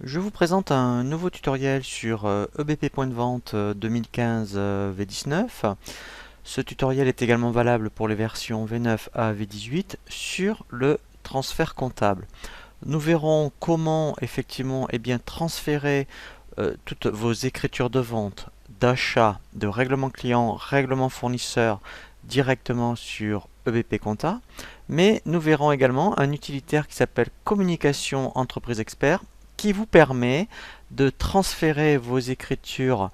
Je vous présente un nouveau tutoriel sur EBP Point de Vente 2015 V19. Ce tutoriel est également valable pour les versions V9 à V18 sur le transfert comptable. Nous verrons comment effectivement transférer toutes vos écritures de vente, d'achat, de règlement client, règlement fournisseur directement sur EBP Compta. Mais nous verrons également un utilitaire qui s'appelle Communication Entreprise Expert qui vous permet de transférer vos écritures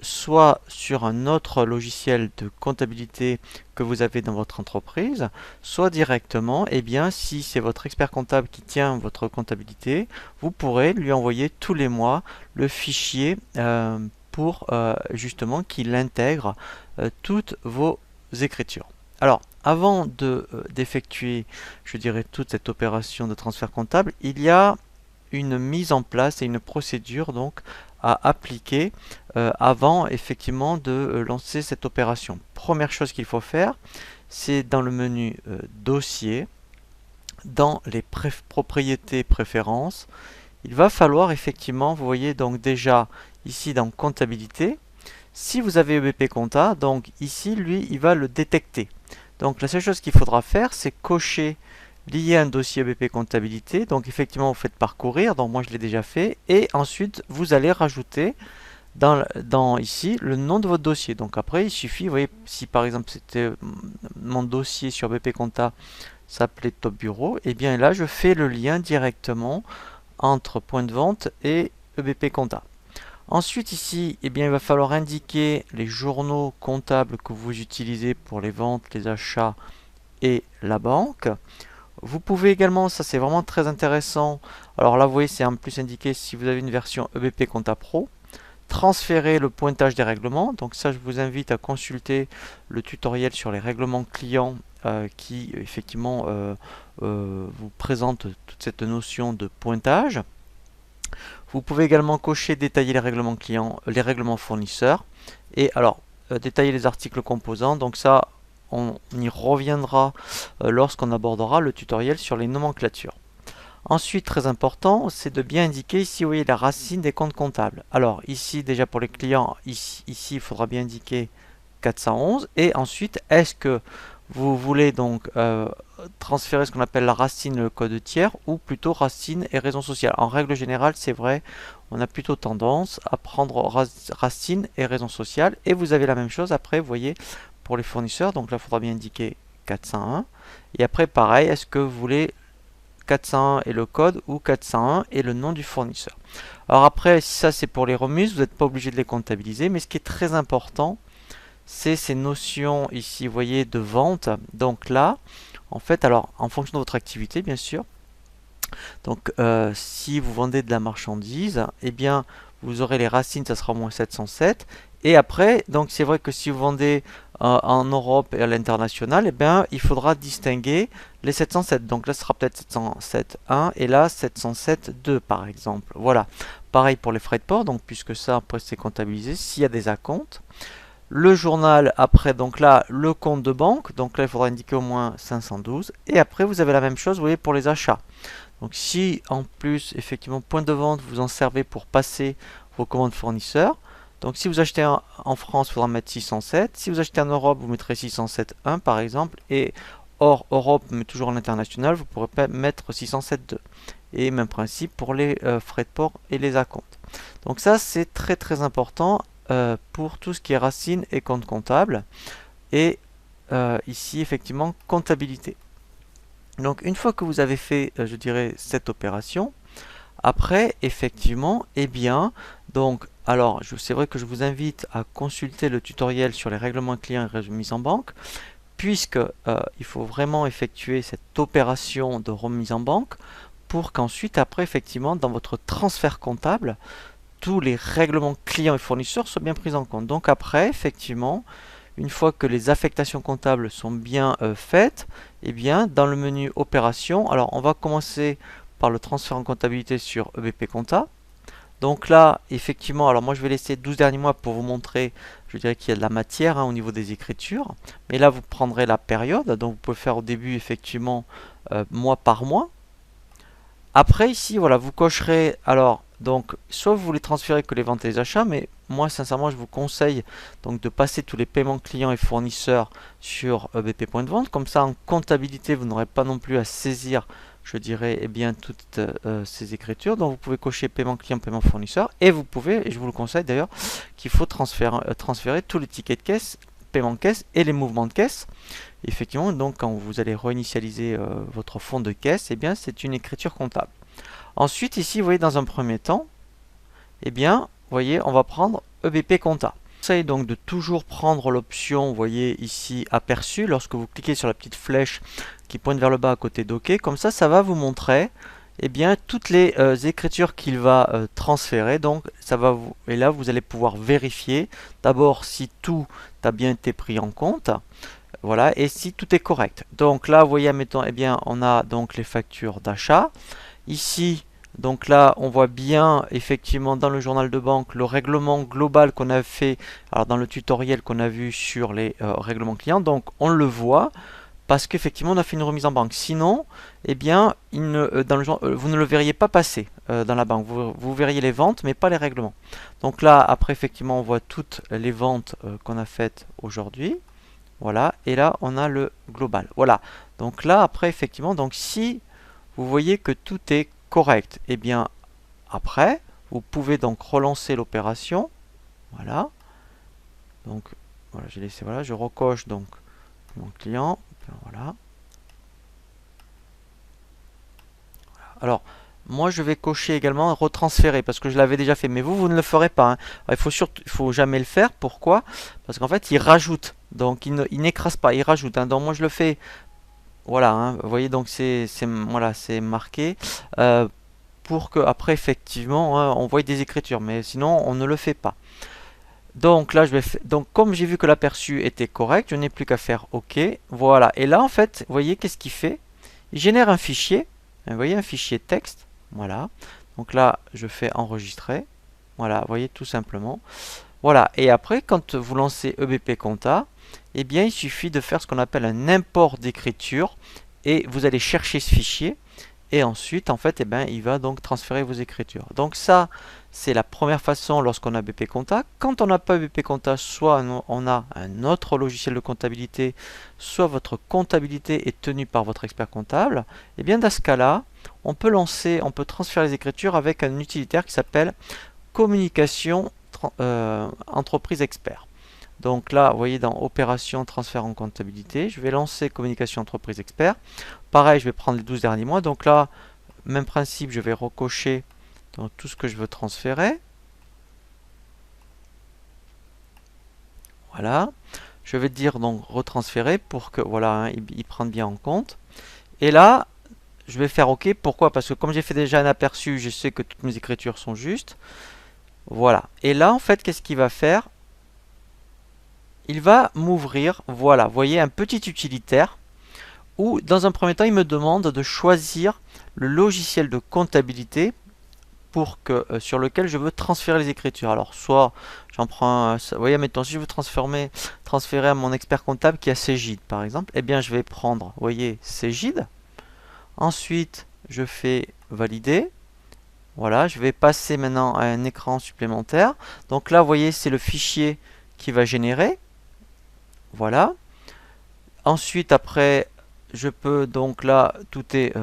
soit sur un autre logiciel de comptabilité que vous avez dans votre entreprise, soit directement, si c'est votre expert comptable qui tient votre comptabilité, vous pourrez lui envoyer tous les mois le fichier pour justement qu'il intègre toutes vos écritures. Alors, avant d'effectuer, je dirais, toute cette opération de transfert comptable, il y a une mise en place et une procédure donc à appliquer avant effectivement de lancer cette opération. Première chose qu'il faut faire, c'est dans le menu dossier, dans les propriétés préférences, il va falloir effectivement, vous voyez donc déjà ici dans comptabilité, si vous avez EBP Compta, donc ici lui il va le détecter. Donc la seule chose qu'il faudra faire, c'est cocher lier un dossier EBP comptabilité. Donc effectivement, vous faites parcourir. Donc moi, je l'ai déjà fait. Et ensuite, vous allez rajouter dans ici le nom de votre dossier. Donc après, il suffit, vous voyez, si par exemple c'était mon dossier sur EBP Compta s'appelait Top Bureau, et bien là, je fais le lien directement entre point de vente et EBP Compta. Ensuite ici, il va falloir indiquer les journaux comptables que vous utilisez pour les ventes, les achats et la banque. Vous pouvez également, ça c'est vraiment très intéressant, alors là vous voyez c'est en plus indiqué si vous avez une version EBP Compta Pro, transférer le pointage des règlements. Donc ça je vous invite à consulter le tutoriel sur les règlements clients qui effectivement vous présente toute cette notion de pointage. Vous pouvez également cocher détailler les règlements clients, les règlements fournisseurs, et alors détailler les articles composants. Donc ça on y reviendra lorsqu'on abordera le tutoriel sur les nomenclatures. Ensuite, très important, c'est de bien indiquer ici, vous voyez, la racine des comptes comptables. Alors ici, déjà pour les clients, ici il faudra bien indiquer 411. Et ensuite, est-ce que vous voulez donc transférer ce qu'on appelle la racine, le code tiers, ou plutôt racine et raison sociale? En règle générale, c'est vrai, on a plutôt tendance à prendre racine et raison sociale. Et vous avez la même chose après, vous voyez, pour les fournisseurs. Donc là, il faudra bien indiquer 401. Et après, pareil, est-ce que vous voulez 401 et le code ou 401 et le nom du fournisseur? Alors après, ça c'est pour les remises, vous n'êtes pas obligé de les comptabiliser, mais ce qui est très important, c'est ces notions ici, vous voyez, de vente. Donc là, en fait, alors en fonction de votre activité, bien sûr, donc si vous vendez de la marchandise, vous aurez les racines, ça sera au moins 707. Et après, donc c'est vrai que si vous vendez en Europe et à l'international, il faudra distinguer les 707. Donc là, ce sera peut-être 707.1 et là 707.2 par exemple. Voilà. Pareil pour les frais de port, donc puisque ça, après c'est comptabilisé, s'il y a des acomptes. Le journal, après, donc là, le compte de banque, donc là, il faudra indiquer au moins 512. Et après, vous avez la même chose, vous voyez, pour les achats. Donc si en plus, effectivement, point de vente, vous en servez pour passer vos commandes fournisseurs. Donc si vous achetez en France, il faudra mettre 607. Si vous achetez en Europe, vous mettrez 607.1 par exemple. Et hors Europe, mais toujours en international, vous pourrez mettre 607.2. Et même principe pour les frais de port et les acomptes. Donc ça, c'est très très important pour tout ce qui est racine et compte comptable. Et ici, effectivement, comptabilité. Donc une fois que vous avez fait, je dirais, cette opération, après, effectivement, alors c'est vrai que je vous invite à consulter le tutoriel sur les règlements clients et remise en banque, puisque il faut vraiment effectuer cette opération de remise en banque pour qu'ensuite, après, effectivement, dans votre transfert comptable, tous les règlements clients et fournisseurs soient bien pris en compte. Donc après, effectivement, une fois que les affectations comptables sont bien faites, dans le menu opération, alors on va commencer par le transfert en comptabilité sur EBP Compta. Donc là, effectivement, alors moi je vais laisser 12 derniers mois pour vous montrer, je dirais qu'il y a de la matière au niveau des écritures. Mais là, vous prendrez la période, donc vous pouvez faire au début, effectivement, mois par mois. Après, ici, voilà, vous cocherez, alors, donc soit vous voulez transférer que les ventes et les achats, mais moi sincèrement je vous conseille donc de passer tous les paiements clients et fournisseurs sur EBP Point de Vente. Comme ça en comptabilité vous n'aurez pas non plus à saisir, je dirais, eh bien toutes ces écritures. Donc vous pouvez cocher paiement client, paiement fournisseur, et vous pouvez, et je vous le conseille d'ailleurs, qu'il faut transférer tous les tickets de caisse, paiement de caisse et les mouvements de caisse. Effectivement, donc quand vous allez réinitialiser votre fonds de caisse, eh bien c'est une écriture comptable. Ensuite, ici, vous voyez, dans un premier temps, eh bien, vous voyez, on va prendre EBP Compta. Je conseille donc de toujours prendre l'option, vous voyez ici, aperçu, lorsque vous cliquez sur la petite flèche qui pointe vers le bas à côté d'OK. Comme ça va vous montrer, eh bien, toutes les écritures qu'il va transférer. Donc, ça va vous, et là, vous allez pouvoir vérifier d'abord si tout a bien été pris en compte. Voilà, et si tout est correct. Donc là, vous voyez, admettons, eh bien, on a donc les factures d'achat. Ici, donc là, on voit bien effectivement dans le journal de banque le règlement global qu'on a fait, alors dans le tutoriel qu'on a vu sur les règlements clients. Donc on le voit parce qu'effectivement on a fait une remise en banque. Sinon, eh bien, vous ne le verriez pas passer dans la banque. Vous verriez les ventes, mais pas les règlements. Donc là, après, effectivement, on voit toutes les ventes qu'on a faites aujourd'hui. Voilà, et là, on a le global. Voilà. Donc là, après, effectivement, donc si vous voyez que tout est correct, et bien après, vous pouvez donc relancer l'opération. Voilà. Donc, voilà, j'ai laissé, voilà, je recoche donc mon client. Voilà. Alors, moi, je vais cocher également retransférer parce que je l'avais déjà fait. Mais vous ne le ferez pas, hein. Alors, il faut jamais le faire. Pourquoi? Parce qu'en fait, il rajoute. Donc, il n'écrase pas, il rajoute, hein. Donc, moi, je le fais. Voilà, hein, vous voyez, donc voilà, c'est marqué pour que après effectivement hein, on voit des écritures, mais sinon on ne le fait pas. Donc là, donc comme j'ai vu que l'aperçu était correct, je n'ai plus qu'à faire OK. Voilà, et là en fait, vous voyez qu'est-ce qu'il fait? Il génère un fichier, vous voyez, un fichier texte. Voilà, donc là je fais enregistrer. Voilà, vous voyez, tout simplement. Voilà, et après quand vous lancez EBP Compta, eh bien il suffit de faire ce qu'on appelle un import d'écriture et vous allez chercher ce fichier et ensuite en fait eh bien, il va donc transférer vos écritures. Donc ça c'est la première façon lorsqu'on a BP Compta. Quand on n'a pas BP Compta, soit on a un autre logiciel de comptabilité, soit votre comptabilité est tenue par votre expert comptable, et bien dans ce cas-là on peut transférer les écritures avec un utilitaire qui s'appelle communication entreprise expert. Donc là, vous voyez dans opération transfert en comptabilité, je vais lancer communication entreprise expert. Pareil, je vais prendre les 12 derniers mois. Donc là, même principe, je vais recocher dans tout ce que je veux transférer. Voilà. Je vais dire donc retransférer pour que voilà, hein, il prenne bien en compte. Et là, je vais faire OK. Pourquoi? Parce que comme j'ai fait déjà un aperçu, je sais que toutes mes écritures sont justes. Voilà. Et là, en fait, qu'est-ce qu'il va faire? Il va m'ouvrir, voilà, vous voyez, un petit utilitaire où, dans un premier temps, il me demande de choisir le logiciel de comptabilité sur lequel je veux transférer les écritures. Alors, soit j'en prends, vous voyez, mettons, si je veux transférer à mon expert comptable qui a Cegid, par exemple, eh bien, je vais prendre, vous voyez, Cegid. Ensuite, je fais valider. Voilà, je vais passer maintenant à un écran supplémentaire. Donc là, vous voyez, c'est le fichier qui va générer. Voilà. Ensuite, après, je peux, donc là, tout est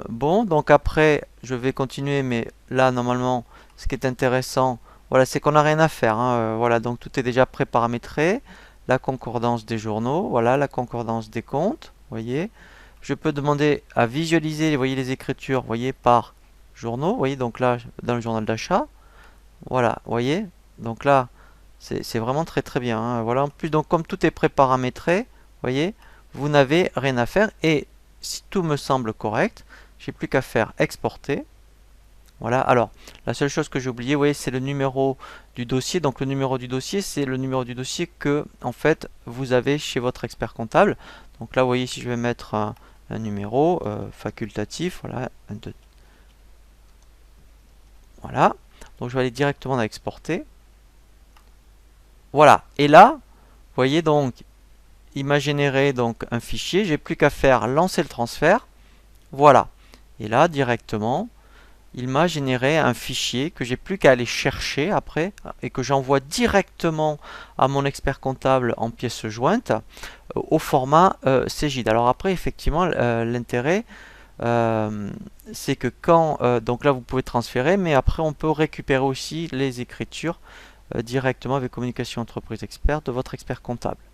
bon. Donc après, je vais continuer, mais là, normalement, ce qui est intéressant, voilà, c'est qu'on n'a rien à faire, hein. Voilà, donc tout est déjà pré-paramétré. La concordance des journaux, voilà, la concordance des comptes, vous voyez. Je peux demander à visualiser, vous voyez, les écritures, vous voyez, par journaux, vous voyez, donc là, dans le journal d'achat. Voilà, vous voyez. Donc là, c'est vraiment très très bien, hein. Voilà, en plus, donc comme tout est pré-paramétré, vous voyez, vous n'avez rien à faire. Et si tout me semble correct, j'ai plus qu'à faire exporter. Voilà, alors, la seule chose que j'ai oublié, vous voyez, c'est le numéro du dossier. Donc le numéro du dossier, c'est le numéro du dossier que, en fait, vous avez chez votre expert comptable. Donc là, vous voyez, si je vais mettre un numéro facultatif, voilà, voilà. Donc je vais aller directement dans exporter. Voilà, et là, vous voyez donc, il m'a généré donc un fichier, j'ai plus qu'à faire lancer le transfert. Voilà, et là directement, il m'a généré un fichier que j'ai plus qu'à aller chercher après et que j'envoie directement à mon expert comptable en pièce jointe au format CGID. Alors après, effectivement, l'intérêt, euh, c'est que quand, donc là vous pouvez transférer, mais après on peut récupérer aussi les écritures directement avec communication entreprise expert de votre expert comptable.